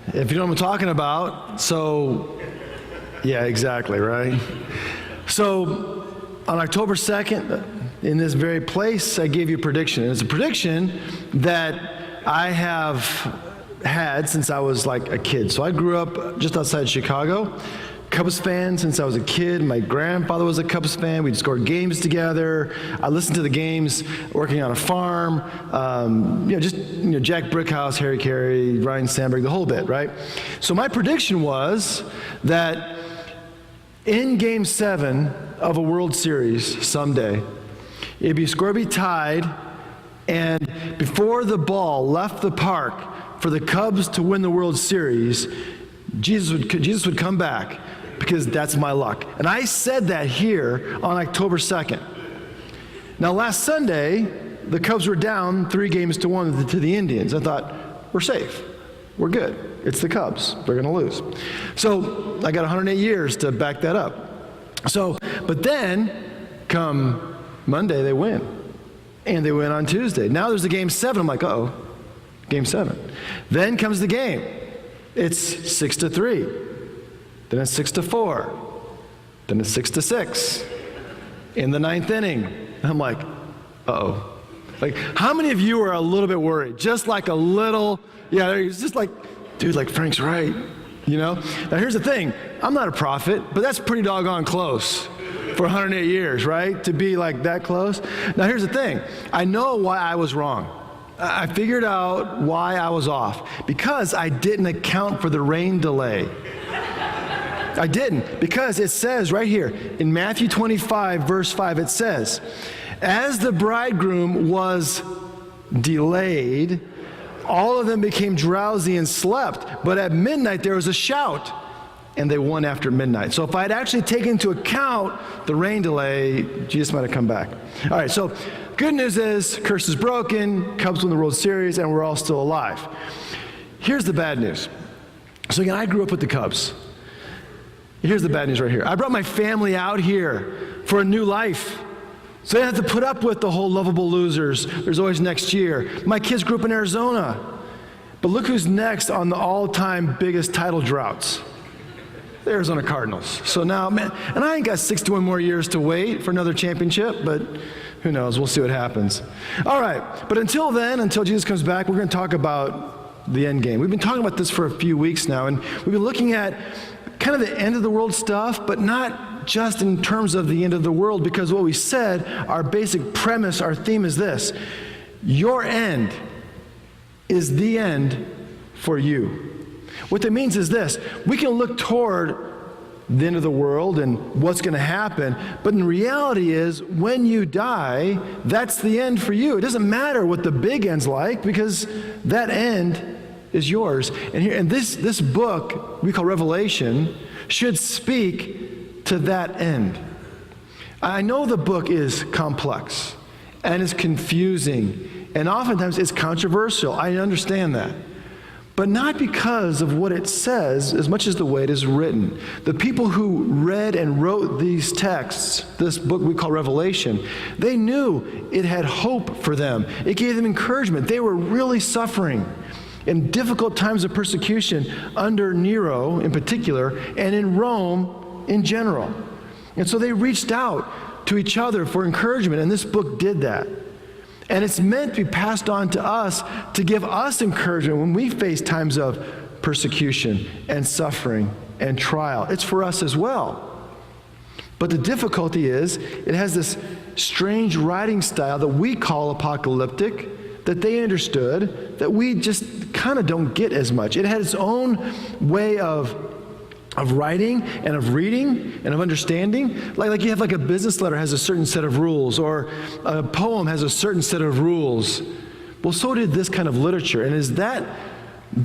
If you know what I'm talking about, yeah, exactly, right? So on October 2nd, in this very place, I gave you a prediction. And it's a prediction that I have had since I was like a kid. So I grew up just outside Chicago, Cubs fan since I was a kid. My grandfather was a Cubs fan. We'd score games together. I listened to the games working on a farm. Jack Brickhouse, Harry Carey, Ryan Sandberg, the whole bit, right? So my prediction was that in Game 7 of a World Series someday, it'd be score tied, and before the ball left the park for the Cubs to win the World Series, Jesus would come back, because that's my luck. And I said that here on October 2nd. Now last Sunday, the Cubs were down 3-1 to the Indians. I thought, we're safe. We're good. It's the Cubs. They're going to lose. So I got 108 years to back that up. But then, come Monday, they win. And they win on Tuesday. Now there's a Game 7. I'm like, uh-oh, Game 7. Then comes the game. It's 6-3. Then it's 6-4. Then it's 6-6. In the 9th inning. I'm like, uh-oh. Like, how many of you are a little bit worried? Just like a little, it's just like, dude, like Frank's right, you know? Now here's the thing, I'm not a prophet, but that's pretty doggone close for 108 years, right? To be like that close. Now here's the thing, I know why I was wrong. I figured out why I was off. Because I didn't account for the rain delay. I didn't, because it says right here, in Matthew 25, verse 5, it says, as the bridegroom was delayed, all of them became drowsy and slept. But at midnight there was a shout, and they won after midnight. So if I had actually taken into account the rain delay, Jesus might have come back. All right, so good news is, curse is broken, Cubs win the World Series, and we're all still alive. Here's the bad news. So again, I grew up with the Cubs. Here's the bad news right here. I brought my family out here for a new life. So they have to put up with the whole lovable losers. There's always next year. My kids grew up in Arizona. But look who's next on the all-time biggest title droughts. The Arizona Cardinals. So now, man, and I ain't got 61 more years to wait for another championship, but who knows? We'll see what happens. All right, but until then, until Jesus comes back, we're going to talk about the end game. We've been talking about this for a few weeks now, and we've been looking at kind of the end of the world stuff, but not just in terms of the end of the world, because what we said, our basic premise, our theme is this: your end is the end for you. What that means is this: we can look toward the end of the world and what's going to happen, but in reality is, when you die, that's the end for you. It doesn't matter what the big end's like, because that end is yours. And this book we call Revelation should speak to that end. I know the book is complex and is confusing and oftentimes it's controversial. I understand that. But not because of what it says as much as the way it is written. The people who read and wrote these texts, this book we call Revelation, they knew it had hope for them. It gave them encouragement. They were really suffering in difficult times of persecution under Nero in particular, and in Rome in general. And so they reached out to each other for encouragement, and this book did that. And it's meant to be passed on to us to give us encouragement when we face times of persecution and suffering and trial. It's for us as well. But the difficulty is, it has this strange writing style that we call apocalyptic, that they understood, that we just kind of don't get as much. It had its own way of writing and of reading and of understanding. Like you have like a business letter has a certain set of rules, or a poem has a certain set of rules. Well, so did this kind of literature. And is that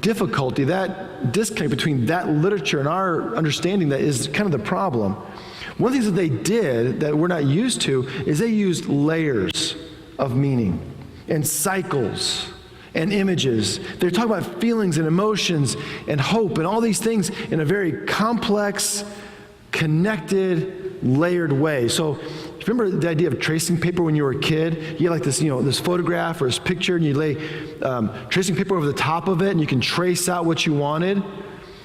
difficulty, that disconnect between that literature and our understanding, that is kind of the problem. One of the things that they did that we're not used to is they used layers of meaning and cycles and images. They're talking about feelings and emotions and hope and all these things in a very complex, connected, layered way. So you remember the idea of tracing paper when you were a kid? You had like this, this photograph or this picture, and you lay tracing paper over the top of it, and you can trace out what you wanted.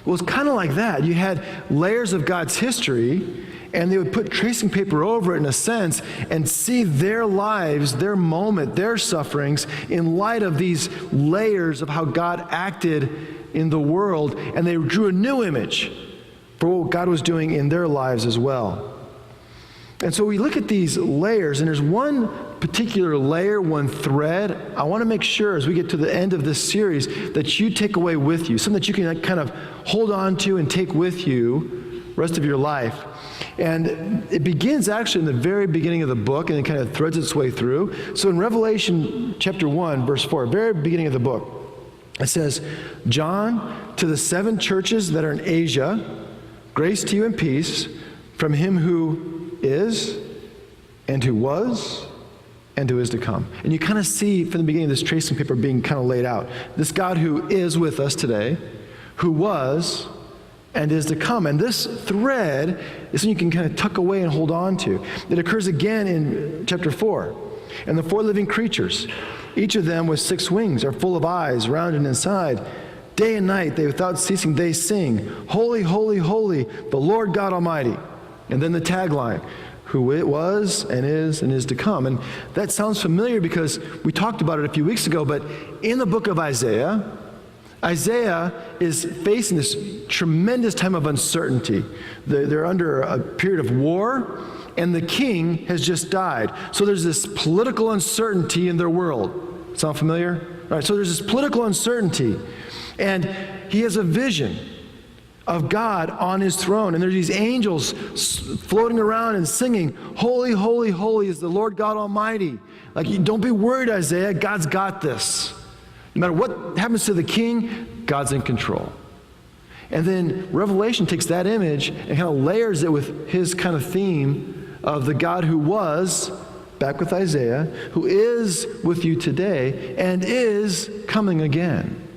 Well, it's kind of like that. You had layers of God's history, and they would put tracing paper over it in a sense and see their lives, their moment, their sufferings in light of these layers of how God acted in the world, and they drew a new image for what God was doing in their lives as well. And so we look at these layers, and there's one particular layer, one thread. I want to make sure as we get to the end of this series that you take away with you, something that you can kind of hold on to and take with you the rest of your life. And it begins actually in the very beginning of the book, and it kind of threads its way through. So in Revelation chapter 1, verse 4, very beginning of the book, it says, John, to the 7 churches that are in Asia, grace to you and peace from him who is, and who was, and who is to come. And you kind of see from the beginning of this tracing paper being kind of laid out. This God who is with us today, who was, and is to come. And this thread is something you can kind of tuck away and hold on to. It occurs again in chapter 4. And the 4 living creatures, each of them with 6 wings, are full of eyes round and inside. Day and night, they without ceasing, they sing, Holy, holy, holy, the Lord God Almighty. And then the tagline, who it was and is to come. And that sounds familiar because we talked about it a few weeks ago, but in the book of Isaiah, Isaiah is facing this tremendous time of uncertainty. They're under a period of war, and the king has just died. So there's this political uncertainty in their world. Sound familiar? All right, so there's this political uncertainty, and he has a vision of God on his throne, and there's these angels floating around and singing, Holy, holy, holy is the Lord God Almighty. Like, don't be worried, Isaiah, God's got this. No matter what happens to the king, God's in control. And then Revelation takes that image and kind of layers it with his kind of theme of the God who was, back with Isaiah, who is with you today and is coming again.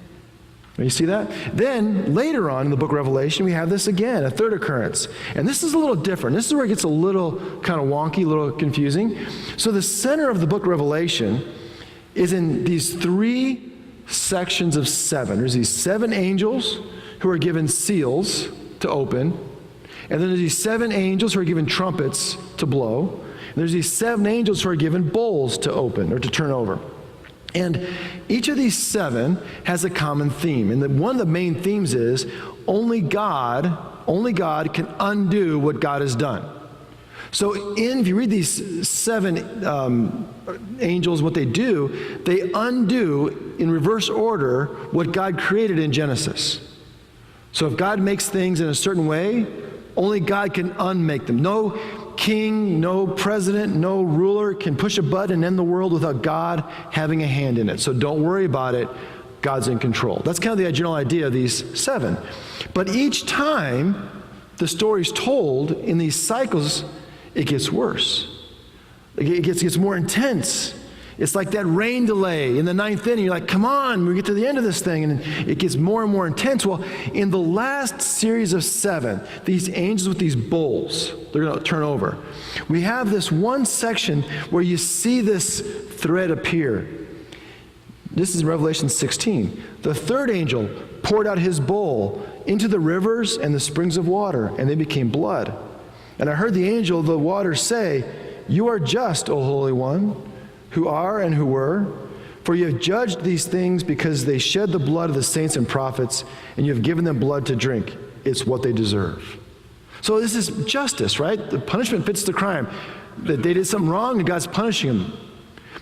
You see that? Then later on in the book of Revelation, we have this again, a third occurrence. And this is a little different. This is where it gets a little kind of wonky, a little confusing. So the center of the book of Revelation is in these 3 sections of 7. There's these 7 angels who are given seals to open. And then there's these 7 angels who are given trumpets to blow. And there's these 7 angels who are given bowls to open or to turn over. And each of these 7 has a common theme. And one of the main themes is only God can undo what God has done. So if you read these 7 angels, what they do, they undo in reverse order what God created in Genesis. So if God makes things in a certain way, only God can unmake them. No king, no president, no ruler can push a button and end the world without God having a hand in it. So don't worry about it. God's in control. That's kind of the general idea of these 7. But each time the story's told in these cycles, it gets worse. It gets more intense. It's like that rain delay in the 9th inning. You're like, come on, we get to the end of this thing, and it gets more and more intense. Well, in the last series of 7, these angels with these bowls, they're going to turn over. We have this one section where you see this thread appear. This is Revelation 16. The 3rd angel poured out his bowl into the rivers and the springs of water, and they became blood. And I heard the angel of the waters say, You are just, O Holy One, who are and who were, for you have judged these things because they shed the blood of the saints and prophets, and you have given them blood to drink. It's what they deserve. So this is justice, right? The punishment fits the crime. That they did something wrong and God's punishing them.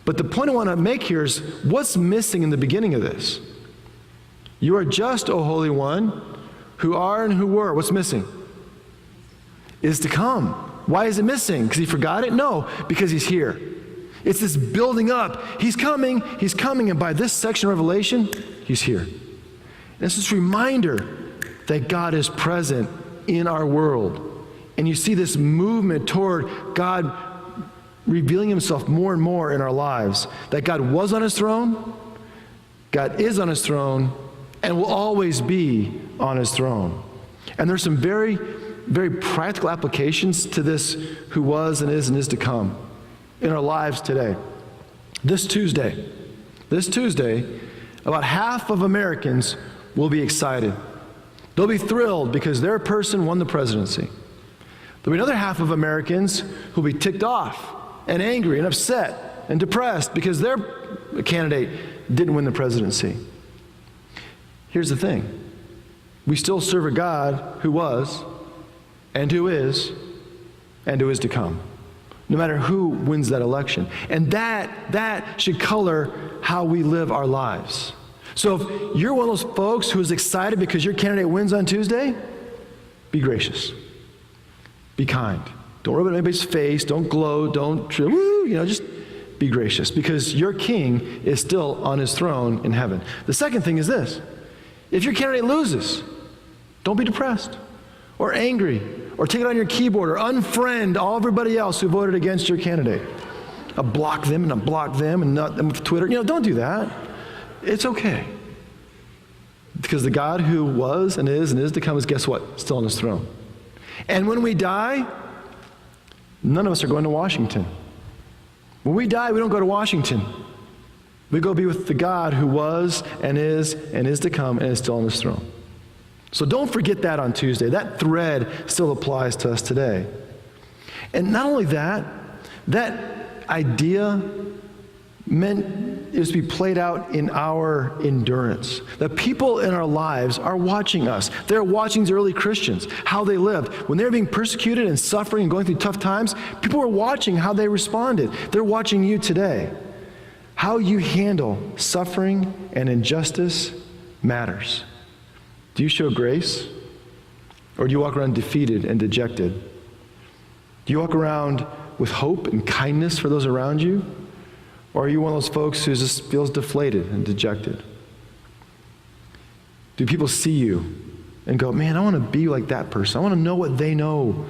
But the point I want to make here is what's missing in the beginning of this? You are just, O Holy One, who are and who were. What's missing? Is to come. Why is it missing? Because he forgot it? No, because he's here. It's this building up. He's coming, and by this section of Revelation, he's here. And it's this reminder that God is present in our world. And you see this movement toward God revealing himself more and more in our lives. That God was on his throne, God is on his throne, and will always be on his throne. And there's some very very practical applications to this who was and is to come in our lives today. This Tuesday, about half of Americans will be excited. They'll be thrilled because their person won the presidency. There'll be another half of Americans who'll be ticked off and angry and upset and depressed because their candidate didn't win the presidency. Here's the thing. We still serve a God who was and who is to come, no matter who wins that election. And that should color how we live our lives. So if you're one of those folks who is excited because your candidate wins on Tuesday, be gracious. Be kind. Don't rub it in anybody's face. Don't gloat. Don't, just be gracious because your king is still on his throne in heaven. The second thing is this. If your candidate loses, don't be depressed or angry or take it on your keyboard or unfriend everybody else who voted against your candidate. Block them and unblock them and not them with Twitter. Don't do that. It's okay. Because the God who was and is to come is, guess what? Still on his throne. And when we die, none of us are going to Washington. When we die, we don't go to Washington. We go be with the God who was and is to come and is still on his throne. So don't forget that on Tuesday. That thread still applies to us today. And not only that idea meant it was to be played out in our endurance. The people in our lives are watching us. They're watching the early Christians, how they lived. When they were being persecuted and suffering and going through tough times, people were watching how they responded. They're watching you today. How you handle suffering and injustice matters. Do you show grace? Or do you walk around defeated and dejected? Do you walk around with hope and kindness for those around you? Or are you one of those folks who just feels deflated and dejected? Do people see you and go, man, I want to be like that person. I want to know what they know.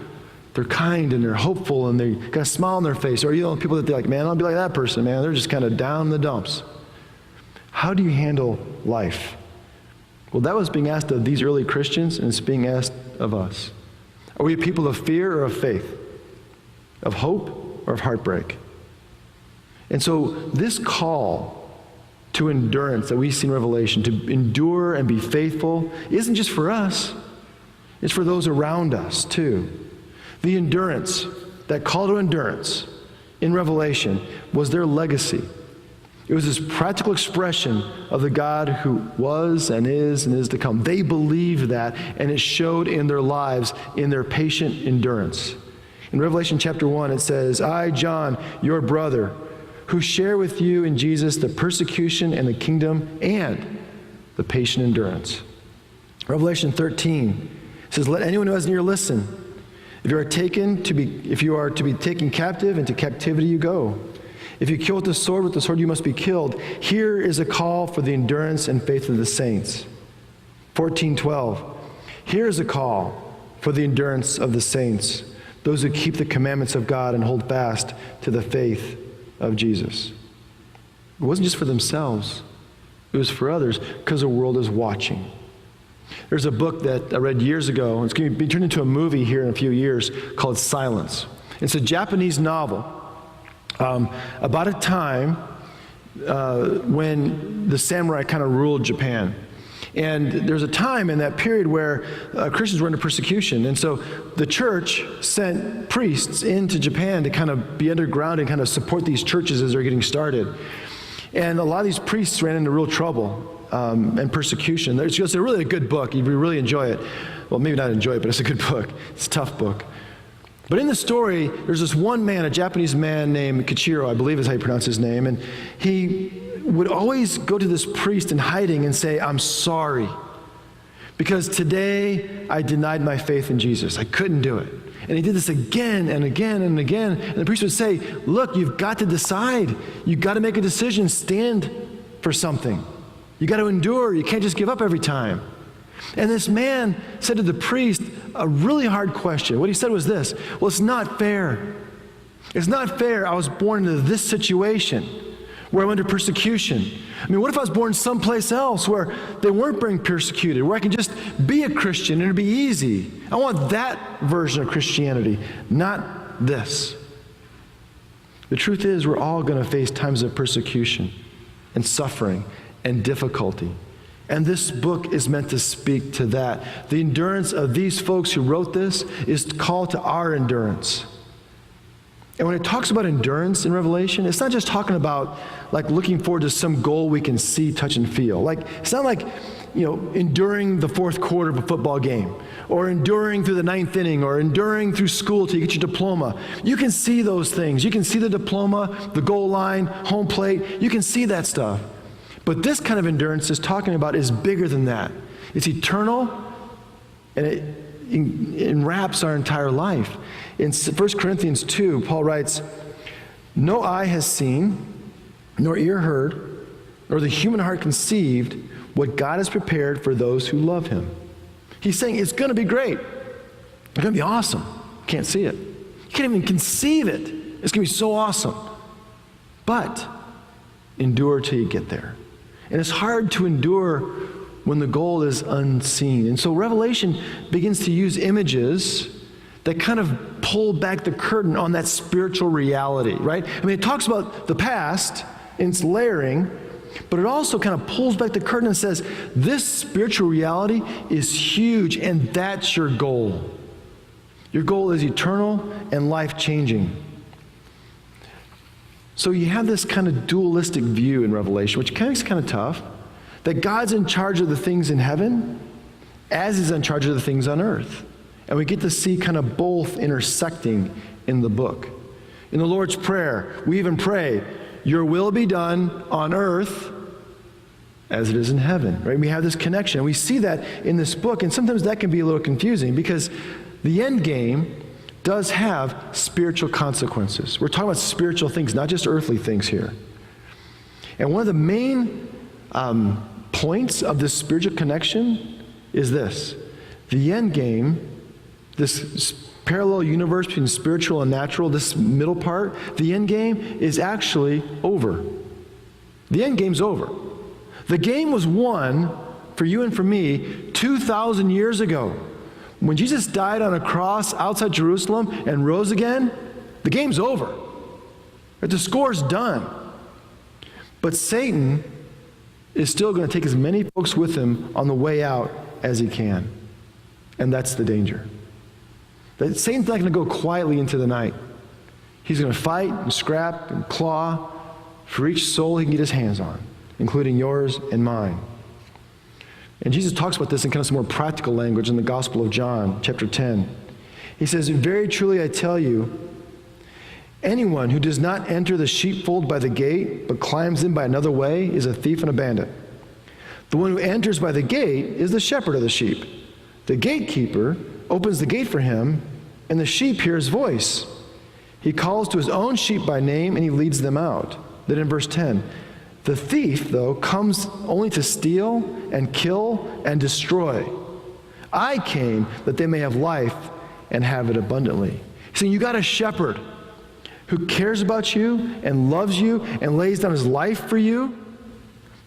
They're kind and they're hopeful and they got a smile on their face. Or are you the people that they're like, man, I want to be like that person, man. They're just kind of down in the dumps. How do you handle life? Well, that was being asked of these early Christians, and it's being asked of us. Are we a people of fear or of faith? Of hope or of heartbreak? And so this call to endurance that we see in Revelation, to endure and be faithful, isn't just for us. It's for those around us too. The endurance, that call to endurance in Revelation was their legacy. It was this practical expression of the God who was and is to come. They believed that, and it showed in their lives in their patient endurance. In Revelation chapter 1, it says, I, John, your brother, who share with you in Jesus the persecution and the kingdom and the patient endurance. Revelation 13 says, let anyone who has an ear listen. If you are to be taken captive, into captivity you go. If you kill with the sword you must be killed. Here is a call for the endurance and faith of the saints. 14:12. Here is a call for the endurance of the saints, those who keep the commandments of God and hold fast to the faith of Jesus. It wasn't just for themselves. It was for others because the world is watching. There's a book that I read years ago, and it's going to be turned into a movie here in a few years, called Silence. It's a Japanese novel about a time when the samurai kind of ruled Japan. And there's a time in that period where Christians were under persecution. And so the church sent priests into Japan to kind of be underground and kind of support these churches as they're getting started. And a lot of these priests ran into real trouble and persecution. It's really a good book. You really enjoy it. Well, maybe not enjoy it, but it's a good book. It's a tough book. But in the story, there's this one man, a Japanese man named Kichiro, I believe is how you pronounce his name, and he would always go to this priest in hiding and say, I'm sorry, because today I denied my faith in Jesus. I couldn't do it. And he did this again and again and again. And the priest would say, look, you've got to decide. You've got to make a decision. Stand for something. You got to endure. You can't just give up every time. And this man said to the priest a really hard question. What he said was this: well, it's not fair. It's not fair I was born into this situation, where I'm under persecution. I mean, what if I was born someplace else where they weren't being persecuted, where I can just be a Christian and it'd be easy? I want that version of Christianity, not this. The truth is, we're all going to face times of persecution and suffering and difficulty. And this book is meant to speak to that. The endurance of these folks who wrote this is called to our endurance. And when it talks about endurance in Revelation, it's not just talking about like looking forward to some goal we can see, touch, and feel. Like, it's not like, enduring the fourth quarter of a football game, or enduring through the ninth inning, or enduring through school till you get your diploma. You can see those things. You can see the diploma, the goal line, home plate. You can see that stuff. But this kind of endurance is talking about is bigger than that. It's eternal, and it enwraps our entire life. In 1 Corinthians 2, Paul writes, "No eye has seen, nor ear heard, nor the human heart conceived what God has prepared for those who love him." He's saying it's going to be great. It's going to be awesome. You can't see it. You can't even conceive it. It's going to be so awesome. But endure till you get there. And it's hard to endure when the goal is unseen. And so Revelation begins to use images that kind of pull back the curtain on that spiritual reality, right? I mean, it talks about the past, and it's layering, but it also kind of pulls back the curtain and says, this spiritual reality is huge, and that's your goal. Your goal is eternal and life-changing. So you have this kind of dualistic view in Revelation, which is kind of tough, that God's in charge of the things in heaven as he's in charge of the things on earth. And we get to see kind of both intersecting in the book. In the Lord's Prayer, we even pray, your will be done on earth as it is in heaven, right? We have this connection. We see that in this book, and sometimes that can be a little confusing because the end game does have spiritual consequences. We're talking about spiritual things, not just earthly things here. And one of the main points of this spiritual connection is this. The end game, this parallel universe between spiritual and natural, this middle part, the end game is actually over. The end game's over. The game was won for you and for me 2,000 years ago. When Jesus died on a cross outside Jerusalem and rose again, the game's over. The score's done. But Satan is still going to take as many folks with him on the way out as he can. And that's the danger. That Satan's not going to go quietly into the night. He's going to fight and scrap and claw for each soul he can get his hands on, including yours and mine. And Jesus talks about this in kind of some more practical language in the Gospel of John, chapter 10. He says, very truly I tell you, anyone who does not enter the sheepfold by the gate, but climbs in by another way, is a thief and a bandit. The one who enters by the gate is the shepherd of the sheep. The gatekeeper opens the gate for him, and the sheep hear his voice. He calls to his own sheep by name, and he leads them out. Then in verse 10, the thief, though, comes only to steal and kill and destroy. I came that they may have life and have it abundantly. So you got a shepherd who cares about you and loves you and lays down his life for you,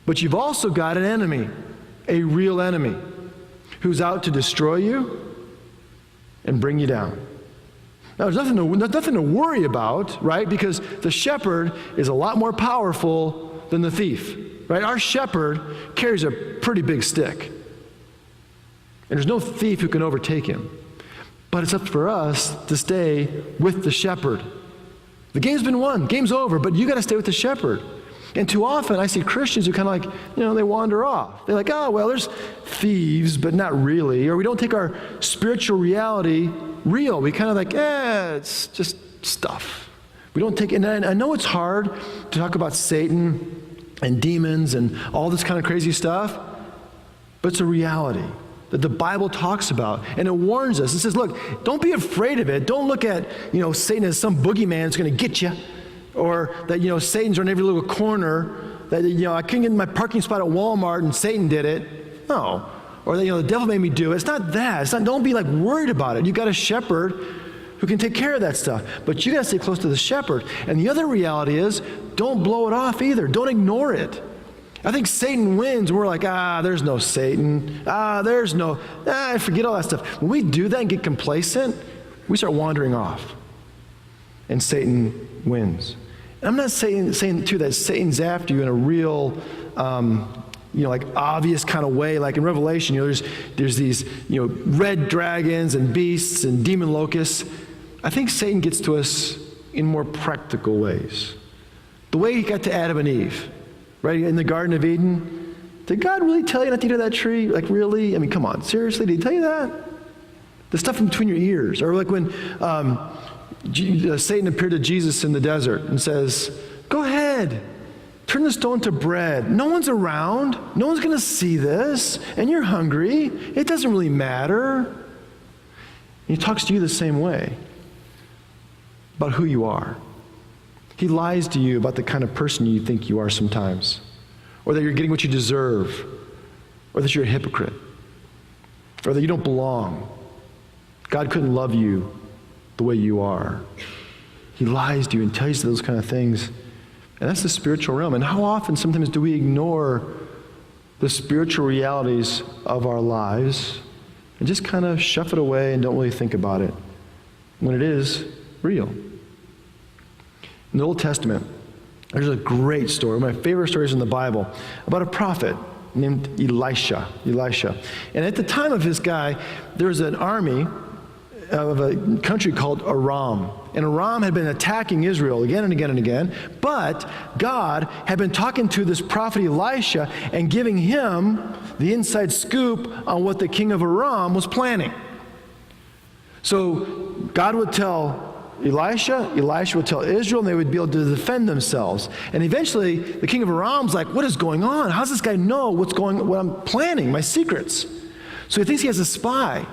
but you've also got an enemy, a real enemy, who's out to destroy you and bring you down. Now, there's nothing to worry about, right? Because the shepherd is a lot more powerful than the thief, right? Our shepherd carries a pretty big stick. And there's no thief who can overtake him. But it's up for us to stay with the shepherd. The game's been won. Game's over, but you got to stay with the shepherd. And too often I see Christians who kind of like, they wander off. They're like, oh, well, there's thieves, but not really. Or we don't take our spiritual reality real. We kind of like, it's just stuff. We don't take, and I know it's hard to talk about Satan and demons and all this kind of crazy stuff, but it's a reality that the Bible talks about, and it warns us. It says, look, don't be afraid of it. Don't look at, Satan as some boogeyman that's going to get you, or that, Satan's on every little corner, that, I couldn't get in my parking spot at Walmart and Satan did it. No. Or that, the devil made me do it. It's not that. It's not, don't be like worried about it. You got a shepherd who can take care of that stuff. But you got to stay close to the shepherd. And the other reality is don't blow it off either. Don't ignore it. I think Satan wins. We're like, there's no Satan. Forget all that stuff. When we do that and get complacent, we start wandering off. And Satan wins. And I'm not saying too, that Satan's after you in a real, like obvious kind of way. Like in Revelation, there's these, red dragons and beasts and demon locusts. I think Satan gets to us in more practical ways. The way he got to Adam and Eve, right, in the Garden of Eden. Did God really tell you not to eat of that tree? Like, really? I mean, come on, seriously, did he tell you that? The stuff in between your ears. Or like when Satan appeared to Jesus in the desert and says, go ahead, turn the stone to bread. No one's around. No one's going to see this. And you're hungry. It doesn't really matter. And he talks to you the same way about who you are. He lies to you about the kind of person you think you are sometimes, or that you're getting what you deserve, or that you're a hypocrite, or that you don't belong. God couldn't love you the way you are. He lies to you and tells you those kind of things. And that's the spiritual realm. And how often sometimes do we ignore the spiritual realities of our lives and just kind of shove it away and don't really think about it when it is real? In the Old Testament, there's a great story, one of my favorite stories in the Bible, about a prophet named Elisha. And at the time of this guy, there was an army of a country called Aram. And Aram had been attacking Israel again and again and again, but God had been talking to this prophet Elisha and giving him the inside scoop on what the king of Aram was planning. So God would tell Elisha would tell Israel, and they would be able to defend themselves. And eventually, the king of Aram's like, what is going on? How does this guy know what I'm planning, my secrets? So he thinks he has a spy.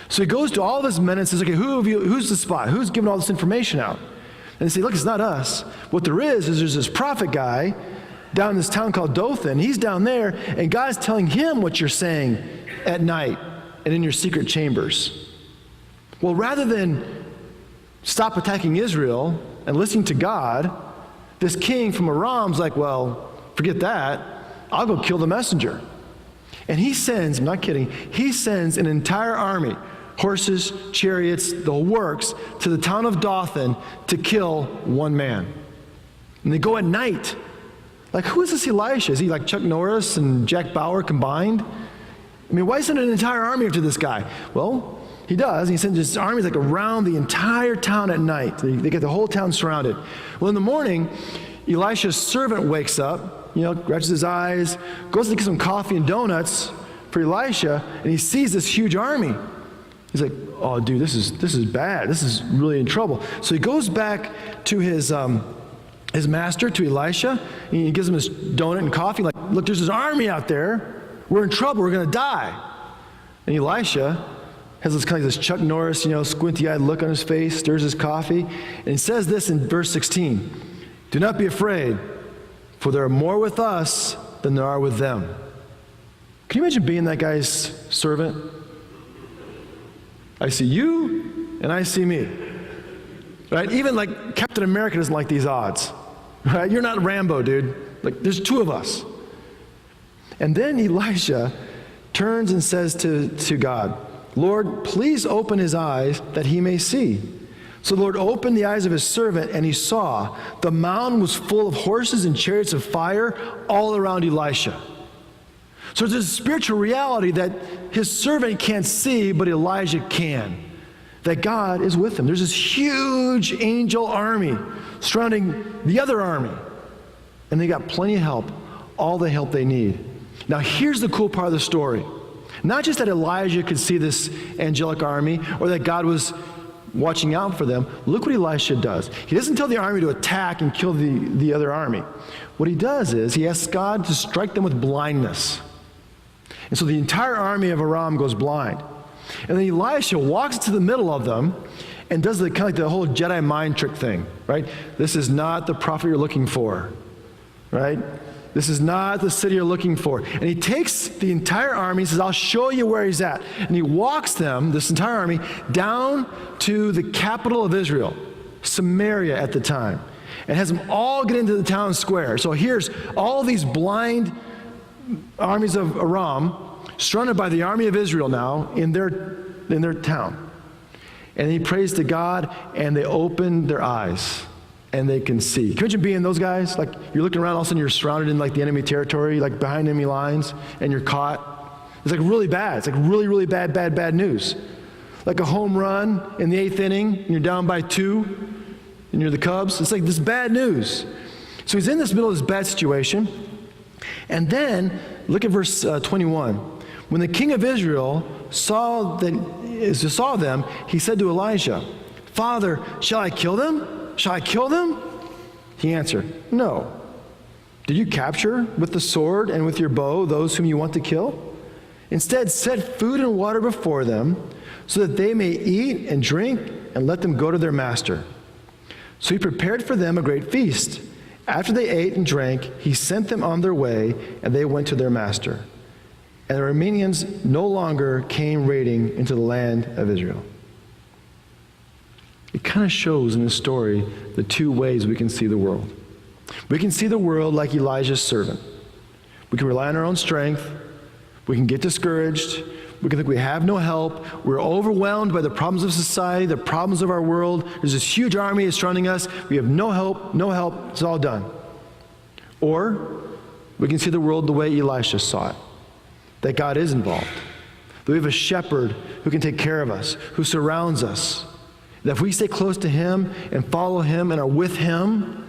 So he goes to all of his men and says, okay, who's the spy? Who's giving all this information out? And they say, look, it's not us. What there is there's this prophet guy down in this town called Dothan. He's down there, and God's telling him what you're saying at night and in your secret chambers. Well, rather than stop attacking Israel and listening to God, this king from Aram's like, well, forget that. I'll go kill the messenger. And he sends, I'm not kidding, he sends an entire army, horses, chariots, the works, to the town of Dothan to kill one man. And they go at night. Like, who is this Elisha? Is he like Chuck Norris and Jack Bauer combined? I mean, why send an entire army after this guy? Well, he does. He sends his armies like around the entire town at night. They get the whole town surrounded. Well, in the morning, Elisha's servant wakes up, scratches his eyes, goes to get some coffee and donuts for Elisha, and he sees this huge army. He's like, oh, dude, this is bad. This is really in trouble. So he goes back to his master, to Elisha, and he gives him his donut and coffee. Like, look, there's this army out there. We're in trouble. We're going to die. And Elisha has this kind of this Chuck Norris, squinty-eyed look on his face, stirs his coffee, and he says this in verse 16, do not be afraid, for there are more with us than there are with them. Can you imagine being that guy's servant? I see you, and I see me. Right? Even like Captain America doesn't like these odds. Right? You're not Rambo, dude. Like, there's two of us. And then Elisha turns and says to God, Lord, please open his eyes that he may see. So the Lord opened the eyes of his servant, and he saw the mountain was full of horses and chariots of fire all around Elisha. So there's a spiritual reality that his servant can't see, but Elijah can. That God is with him. There's this huge angel army surrounding the other army. And they got plenty of help, all the help they need. Now here's the cool part of the story. Not just that Elijah could see this angelic army or that God was watching out for them. Look what Elisha does. He doesn't tell the army to attack and kill the other army. What he does is he asks God to strike them with blindness. And so the entire army of Aram goes blind. And then Elisha walks into the middle of them and does the kind of like the whole Jedi mind trick thing, right? This is not the prophet you're looking for, right? This is not the city you're looking for. And he takes the entire army, he says, I'll show you where he's at. And he walks them, this entire army, down to the capital of Israel, Samaria at the time. and has them all get into the town square. So here's all these blind armies of Aram surrounded by the army of Israel now in their town. And he prays to God, and they open their eyes, and they can see. Can you imagine being those guys? Like, you're looking around, all of a sudden you're surrounded in like the enemy territory, like behind enemy lines, and you're caught. It's like really bad. It's like really, really bad news. Like a home run in the 8th inning, and you're down by 2, and you're the Cubs. It's like this bad news. So he's in this middle of this bad situation. And then, look at verse 21. When the king of Israel saw them, he said to Elijah, "Father, shall I kill them? Shall I kill them?" He answered, "No. Did you capture with the sword and with your bow those whom you want to kill? Instead, set food and water before them, so that they may eat and drink, and let them go to their master." So he prepared for them a great feast. After they ate and drank, he sent them on their way, and they went to their master. And the Arameans no longer came raiding into the land of Israel. It kind of shows in this story the two ways we can see the world. We can see the world like Elijah's servant. We can rely on our own strength. We can get discouraged. We can think we have no help. We're overwhelmed by the problems of society, the problems of our world. There's this huge army surrounding us. We have no help, it's all done. Or we can see the world the way Elisha saw it, that God is involved, that we have a shepherd who can take care of us, who surrounds us, that if we stay close to him and follow him and are with him,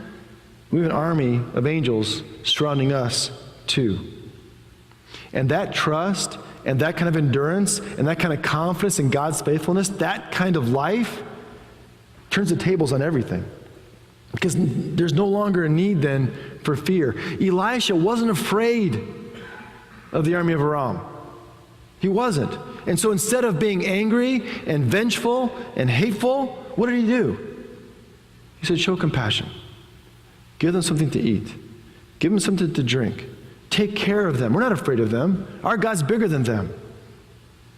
we have an army of angels surrounding us too. And that trust and that kind of endurance and that kind of confidence in God's faithfulness, that kind of life turns the tables on everything. Because there's no longer a need then for fear. Elisha wasn't afraid of the army of Aram. He wasn't. And so instead of being angry and vengeful and hateful, what did he do? He said, show compassion. Give them something to eat. Give them something to drink. Take care of them. We're not afraid of them. Our God's bigger than them.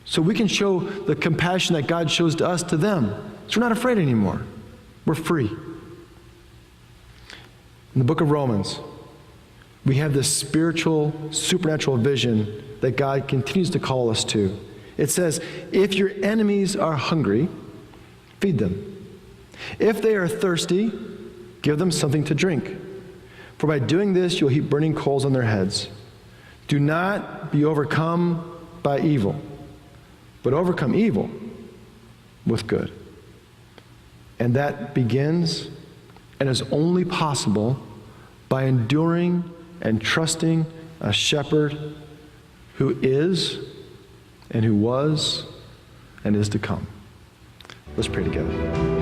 So we can show the compassion that God shows to us to them. So we're not afraid anymore. We're free. In the book of Romans, we have this spiritual, supernatural vision that God continues to call us to. It says, if your enemies are hungry, feed them. If they are thirsty, give them something to drink. For by doing this, you'll heap burning coals on their heads. Do not be overcome by evil, but overcome evil with good. And that begins and is only possible by enduring and trusting a shepherd who is and who was and is to come. Let's pray together.